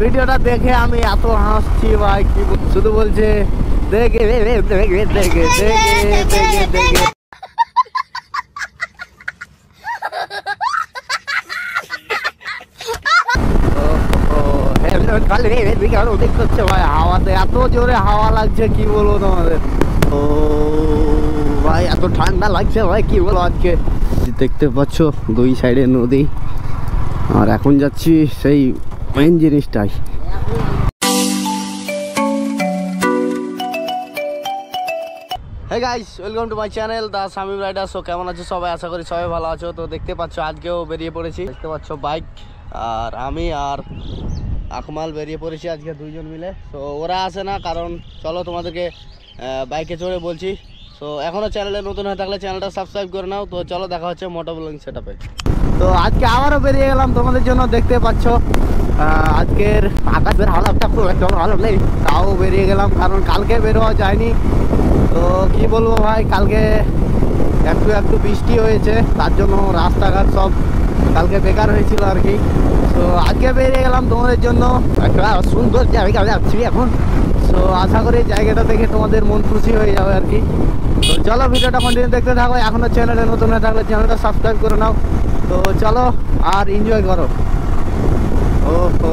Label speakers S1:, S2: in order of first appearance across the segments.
S1: ভিডিওটা দেখে আমি এত হাসছি ভাই, কি শুধু বলছে দেখে দেখে দেখে দেখে দেখে দেখে। ভাই হাওয়াতে এত জোরে হাওয়া লাগছে কি বলবো তোমাদের। ও ভাই এত ঠান্ডা লাগছে ভাই কি বলবো। আজকে দেখতে পাচ্ছ দুই সাইডে নদী, আর এখন যাচ্ছি সেই মেন জিনিসটাই। Hey guys, welcome to my channel the Shamim rider. So কেমন আছো সবাই? আশা করি সবাই ভালো আছো। তো দেখতে পাচ্ছ আজকেও বেরিয়ে পড়েছি, দেখতে পাচ্ছ বাইক আর আমি আর আকমাল বেরিয়ে পড়েছি আজকে দুইজন মিলে। তো ওরা আসে না, কারণ চলো তোমাদেরকে বাইকে চড়ে বলছি। তো এখনও চ্যানেলে নতুন হয়ে থাকলে চ্যানেলটা সাবস্ক্রাইব করে নাও। তো চলো দেখা হচ্ছে মোটো ব্লগিং সেটআপে। তো আজকে আবারও বেরিয়ে গেলাম তোমাদের জন্য। দেখতে পাচ্ছ আজকের আকাশের হালাতটা খুব একটা ভালো নেই, তাও বেরিয়ে গেলাম কারণ কালকে বেরোয়া যায়নি। তো কি বলবো ভাই, কালকে একটু একটু বৃষ্টি হয়েছে, তার জন্য রাস্তাঘাট সব কালকে বেকার হয়েছিল আর কি। তো আজকে বেরিয়ে গেলাম তোমাদের জন্য, একটা সুন্দর জায়গা যাচ্ছি এখন। তো আশা করি জায়গাটা দেখে তোমাদের মন খুশি হয়ে যাবে আর কি। তো চলো ভিডিওটা কন্টিনিউ দেখতে থাকো। এখনও চ্যানেলে নতুন হয়ে থাকলে চ্যানেলটা সাবস্ক্রাইব করে নাও। তো চলো আর এনজয় করো। ওহো,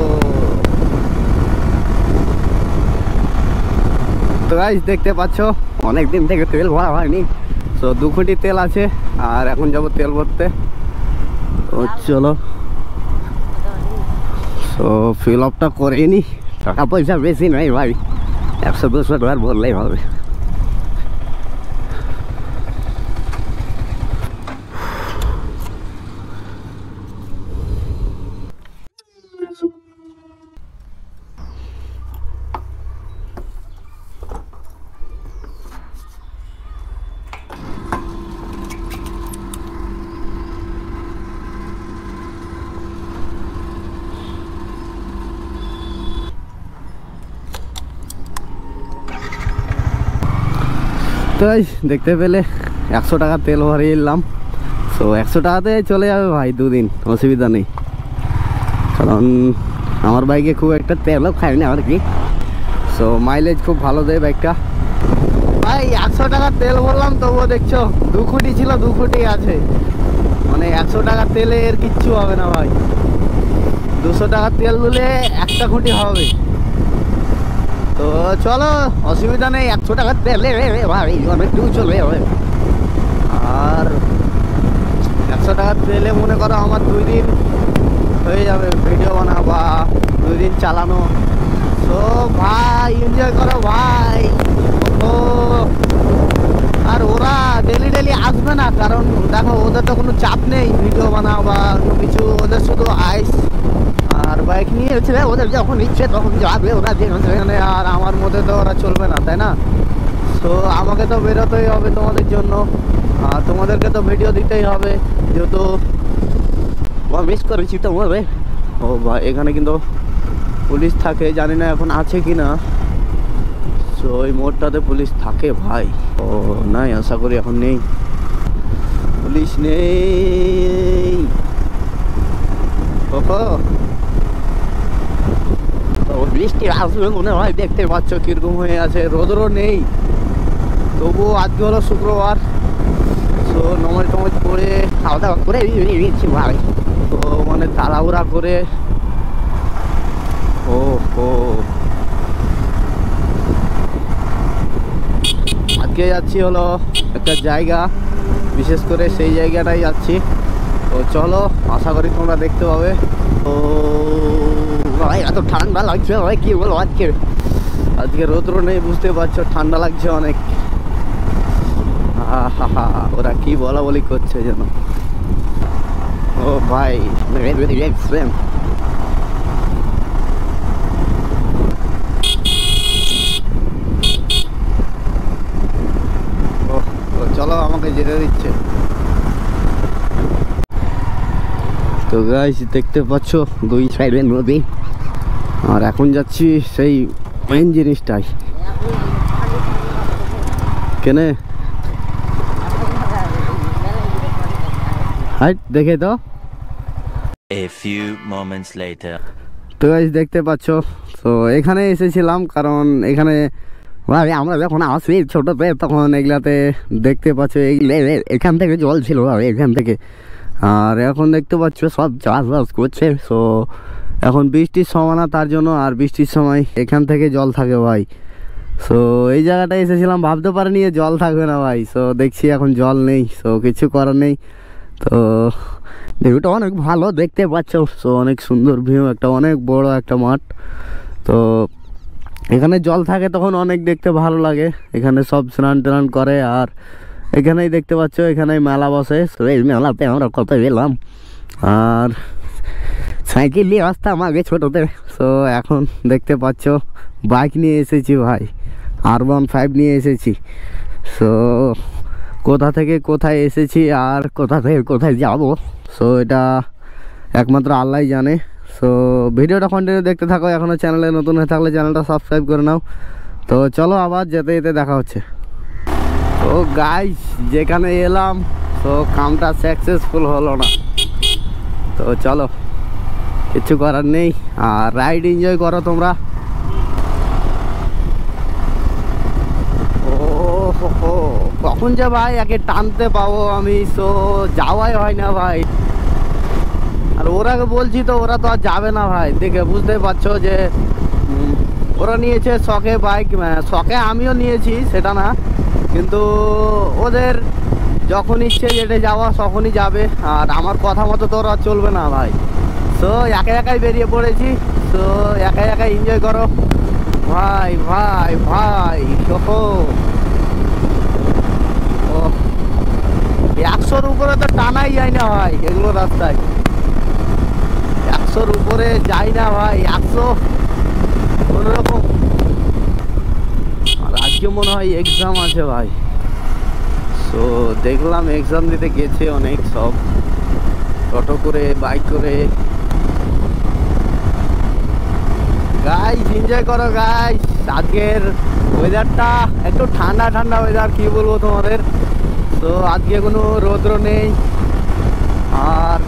S1: তো গাইস দেখতে পাচ্ছ অনেক দিন থেকে তেল ভরা হয়নি। তো 2 কোটি তেল আছে আর এখন যাবো তেল ভরতে। তো চলো, তো ফিল আপটা করে নি। টাকা পয়সা বেশি নাই ভাই, 100-200 টাকার ভরলেই হবে। তো দেখতে পেলে 100 টাকা তেল ভরিয়ে এলাম। তো 100 টাকাতে চলে যাবে ভাই 2 দিন, অসুবিধা নেই। কারণ আমার বাইকে খুব একটা তেলও খাই না আর কি। সো মাইলেজ খুব ভালো দেয় বাইকটা। ভাই 100 টাকা তেল বললাম, তবুও দেখছো 2 কোটি ছিল, 2 কোটি আছে। মানে 100 টাকা তেলে এর কিচ্ছু হবে না ভাই। 200 টাকা তেল দিলে 1 কোটি হবে। তো চলো, অসুবিধা নেই, 100 টাকা তেলে ভাই অনেক দূর চলে যাবে। আর 100 টাকা তেলে মনে করো আমার 2 দিন হয়ে যাবে ভিডিও বানা বা 2 দিন চালানো। তো ভাই এনজয় করো ভাই। ও আর ওরা ডেলি ডেলি আসবে না, কারণ দেখো ওদের তো কোনো চাপ নেই ভিডিও বানা বা কোনো কিছু। ওদের শুধু আইস আর বাইক নিয়ে ছেলে, ওদের যখন ইচ্ছে তখন যাবে ওরা যেখানে। আর আমার মধ্যে তো ওরা চলবে না, তাই না? তো আমাকে তো বেরোতেই হবে তোমাদের জন্য, আর তোমাদেরকে তো ভিডিও দিতেই হবে, যেহেতু মিস করেছি তোমাদের। ও ভাই এখানে কিন্তু পুলিশ থাকে, জানি না এখন আছে কি না। তো ওই মোড়টাতে পুলিশ থাকে ভাই। ও নাই, আশা করি এখন নেই, পুলিশ নেই। ওহো, বৃষ্টি আসবে মনে হয়, দেখতে পাচ্ছ কিরকম হয়ে আছে। রোদরও নেই, তবুও আজকে হলো শুক্রবার। তো নমাজ টমাজ করে খাওয়া দাওয়া করে দিচ্ছি ভাই। তো মানে তাড়াহুড়া করে। ও হো, আজকে যাচ্ছি হলো একটা জায়গা, বিশেষ করে সেই জায়গাটাই যাচ্ছি। তো চলো, আশা করি তোমরা দেখতে পাবে। তো ভাই এত ঠান্ডা লাগছে ভাই কি বলবো। আজকে রৌদ্র নেই, বুঝতে পারছো, ঠান্ডা লাগছে অনেক। ওরা কি বলা বলি করছে যেন। ও ভাই চলো, আমাকে যেতে দিচ্ছে। তো গাইস দেখতে পাচ্ছ 2 সাইডে নদী, আর এখন যাচ্ছি সেই মেন জিনিসটাই। কেনে হাইট দেখে তো।
S2: A few moments later.
S1: তো গাইস দেখতে পাচ্ছ, তো এখানে এসেছিলাম কারণ এখানে ভাই আমরা যখন আসি ছোটোতে তখন এগুলাতে দেখতে পাচ্ছ এখান থেকে জল ছিল এখান থেকে, আর এখন দেখতে পাচ্ছ সব চাষবাস করছে। সো এখন বৃষ্টির সময় না, তার জন্য আর বৃষ্টির সময় এখান থেকে জল থাকে ভাই। সো এই জায়গাটায় এসেছিলাম, ভাবতে পারিনি জল থাকবে না ভাই। সো দেখছি এখন জল নেই, সো কিছু করার নেই। তো ভিউটা অনেক ভালো দেখতে পাচ্ছ, সো অনেক সুন্দর ভিউ, একটা অনেক বড় একটা মাঠ। তো এখানে জল থাকে তখন অনেক দেখতে ভালো লাগে, এখানে সব স্নান টান করে। আর এখানেই দেখতে পাচ্ছ এখানেই মেলা বসে, তো এই মেলাতে আমরা কত এলাম, আর সাইকেল নিয়ে আসতাম আগে ছোটোতে। সো এখন দেখতে পাচ্ছ বাইক নিয়ে এসেছি ভাই, R15 নিয়ে এসেছি। সো কোথা থেকে কোথায় এসেছি আর কোথা থেকে কোথায় যাব, সো এটা একমাত্র আল্লাহই জানে। সো ভিডিওটা কন্টিনিউ দেখতে থাকো, এখনও চ্যানেলে নতুন হয়ে থাকলে চ্যানেলটা সাবস্ক্রাইব করে নাও। তো চলো আবার যেতে যেতে দেখা হচ্ছে। তো গাইস যেখানে এলাম, তো কামটা সাকসেসফুল হলো না, তো চলো কিছু করার নেই, আর রাইড এনজয় করো তোমরা। ও হো, কখন যে ভাই একে টানতে পাবো আমি, তো যাওয়াই হয় না ভাই। আর ওরাকে বলছি তো ওরা তো আর যাবে না ভাই, দেখে বুঝতে পারছো যে ওরা নিয়েছে শখে বাইক, শখে আমিও নিয়েছি সেটা না, কিন্তু ওদের যখন ইচ্ছে যেটা যাওয়া তখনই যাবে, আর আমার কথা মতো তো ওরা চলবে না ভাই। তো একা একাই বেরিয়ে পড়েছি, তো একা একাই এনজয় করো ভাই ভাই ভাই। ওহো, 100-র উপরে তো টানাই যায় না ভাই এগুলো রাস্তায়, 100-র উপরে যাই না ভাই, 100 কোনোরকম। আর আজকে মনে হয় এক্সাম আছে ভাই, তো দেখলাম এক্সাম দিতে গেছে অনেক সব টোটো করে বাইক করে। গাইস এনজয় করো গাইস, আজকের ওয়েদারটা একটু ঠান্ডা ঠান্ডা ওয়েদার, কি বলবো তোমাদের। তো আজকে কোনো রৌদ্র নেই, আর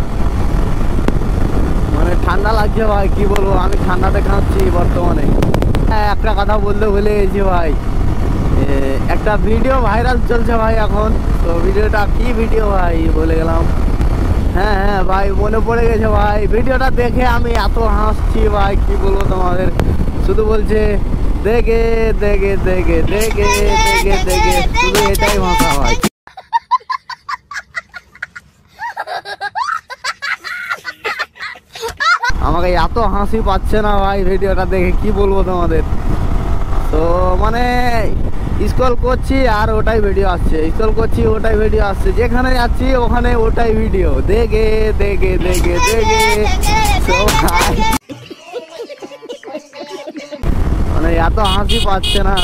S1: মানে ঠান্ডা লাগছে ভাই, কি বলবো, আমি ঠান্ডাতে খাচ্ছি বর্তমানে। হ্যাঁ একটা কথা বলতে ভুলে গেছি ভাই, একটা ভিডিও ভাইরাল চলছে ভাই এখন। তো ভিডিওটা কি ভিডিও ভাই বলে গেলাম, হ্যাঁ হ্যাঁ ভাই মনে পড়ে গেছে ভাই, ভিডিওটা দেখে আমি এত হাসছি ভাই, কি বলবো তোমাদের। শুধু বলছে দেখে দেখে দেখে দেখে দেখে দেখে, শুধু এটাই ভাষা ভাই। আমাকে এত হাসি পাচ্ছে না ভাই ভিডিওটা দেখে, কি বলবো তোমাদের। তো মানে স্ক্রল করছি আর ওটাই ভিডিও আসছে, স্ক্রল করছি ওটাই ভিডিও আসছে, যেখানে যাচ্ছি ওখানে ওটাই ভিডিও, দেখে দেখে দেখে দেখে। তো ভাই মানে এত হাসি পাচ্ছে না,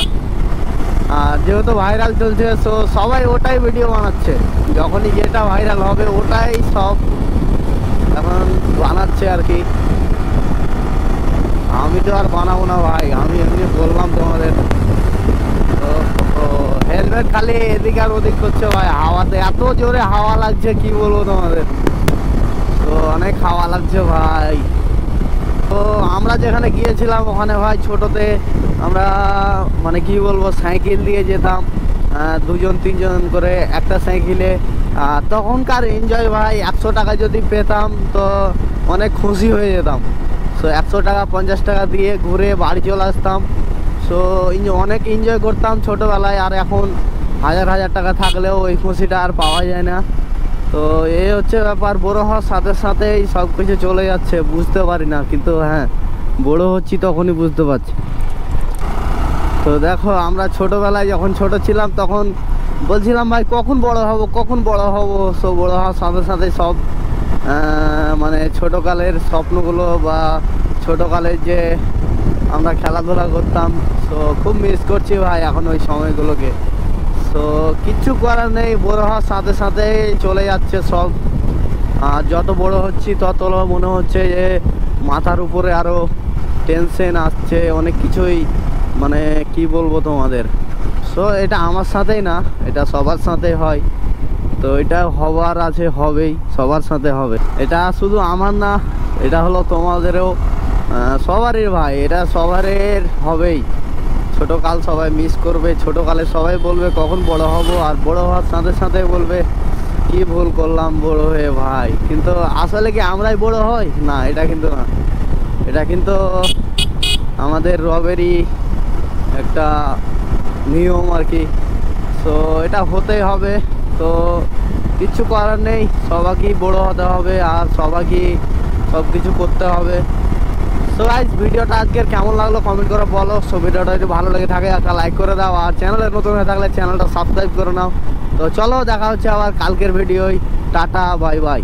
S1: আর যেহেতু ভাইরাল চলছে তো সবাই ওটাই ভিডিও বানাচ্ছে, যখনই যেটা ভাইরাল হবে ওটাই সব এখন বানাচ্ছে আর কি। আমি তো আর বানাবো না ভাই, আমি এমনি বললাম তোমাদের। তো হেলমেট খালি এদিকে আর ওদিক করছে ভাই, হাওয়াতে এত জোরে হাওয়া লাগছে, কি বলবো তোমাদের। তো অনেক হাওয়া লাগছে ভাই। তো আমরা যেখানে গিয়েছিলাম ওখানে ভাই ছোটোতে আমরা মানে কি বলবো সাইকেল দিয়ে যেতাম, 2-3 করে একটা সাইকেলে। তখনকার এনজয় ভাই, 100 টাকা যদি পেতাম তো অনেক খুশি হয়ে যেতাম। সো 100 টাকা 50 টাকা দিয়ে ঘুরে বাড়ি চলে আসতাম। সো অনেক এনজয় করতাম ছোটোবেলায়, আর এখন হাজার হাজার টাকা থাকলেও ওই খুশিটা আর পাওয়া যায় না। তো এই হচ্ছে ব্যাপার, বড়ো হওয়ার সাথে সাথেই সব কিছু চলে যাচ্ছে, বুঝতে পারি না, কিন্তু হ্যাঁ বড়ো হচ্ছি তখনই বুঝতে পারছি। তো দেখো আমরা ছোটোবেলায় যখন ছোট ছিলাম তখন বলছিলাম ভাই কখন বড় হব কখন বড় হব। সো বড়ো হওয়ার সাথে সাথে সব মানে ছোটোকালের স্বপ্নগুলো বা ছোটোকালের যে আমরা খেলাধুলা করতাম, তো খুব মিস করছি ভাই এখন ওই সময়গুলোকে। তো কিচ্ছু করার নেই, বড়ো হওয়ার সাথে সাথে চলে যাচ্ছে সব। আর যত বড় হচ্ছি তত মনে হচ্ছে যে মাথার উপরে আরও টেনশন আসছে, অনেক কিছুই, মানে কি বলবো তোমাদের। সো এটা আমার সাথেই না, এটা সবার সাথে হয়। তো এটা হবার আছে, হবেই, সবার সাথে হবে। এটা শুধু আমার না, এটা হলো তোমাদেরও, সবারই ভাই, এটা সবারের হবেই। ছোট কাল সবাই মিস করবে, ছোট কালে সবাই বলবে কখন বড় হব, আর বড় হওয়ার সাথে সাথে বলবে কি ভুল করলাম বড় হয়ে ভাই। কিন্তু আসলে কি আমরাই বড় হই? না, এটা কিন্তু না, এটা কিন্তু আমাদের রবেরই একটা নিয়ম আর কি। তো এটা হতেই হবে, তো কিচ্ছু করার নেই, সবাইকেই বড় হতে হবে আর সবাইকেই সব কিছু করতে হবে। সো গাইস, ভিডিওটা আজকের কেমন লাগলো কমেন্ট করে বলো। সো ভিডিওটা যদি ভালো লেগে থাকে একটা লাইক করে দাও, আর চ্যানেলে নতুন হয়ে থাকলে চ্যানেলটা সাবস্ক্রাইব করে নাও। তো চলো, দেখা হচ্ছে আবার কালকের ভিডিওয়। Tata, bye bye.